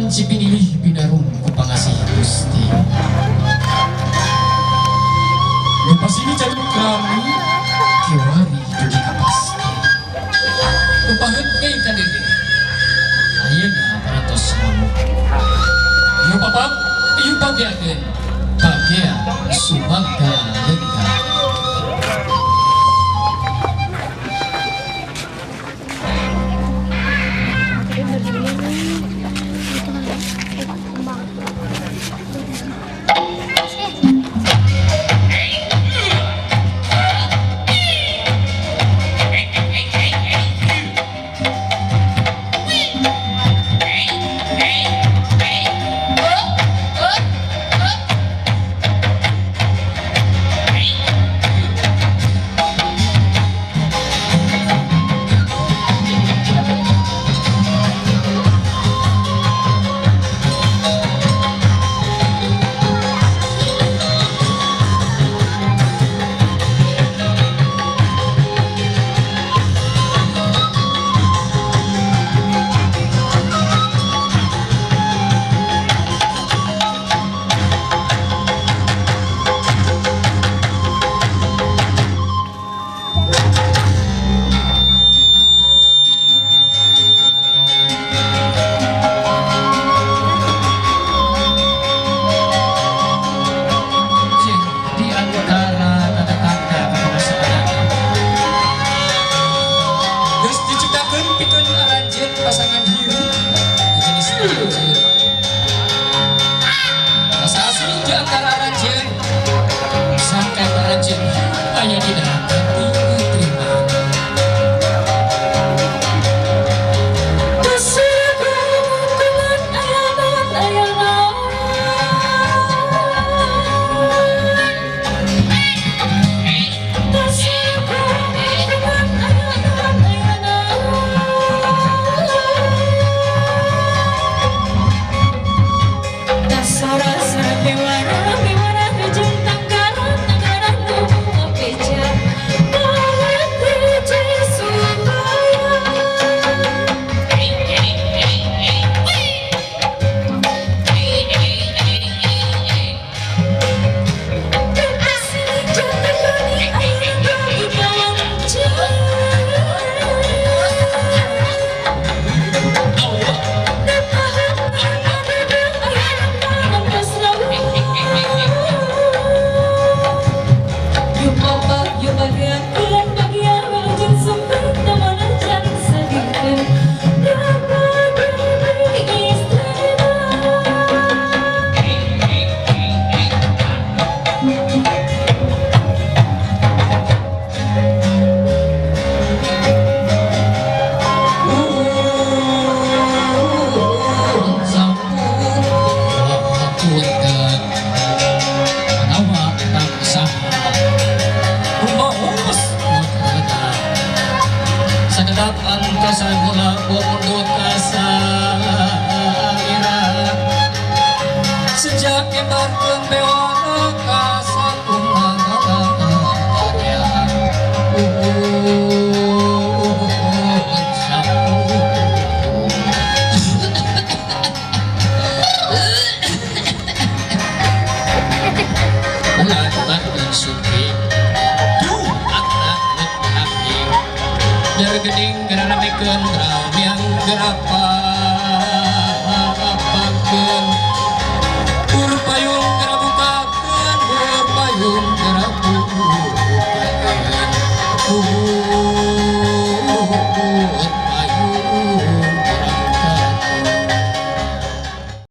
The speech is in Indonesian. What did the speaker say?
si pinilih binarung ku pangasih Gusti. Lepas ini jalur kami kiwari jadi kapasti. Upahan kay kadede. Ayan na paratos ngamuk. Iyo papak, iyo pagyakin. Pagya sumagda lega. Pasangan hiu jenis ranjit. Rasa asli di antara ranjit sangkan ranjit hanya di dalam hati terima. Sejak embarkan bewara kasar Geding gerana meken yang gerapa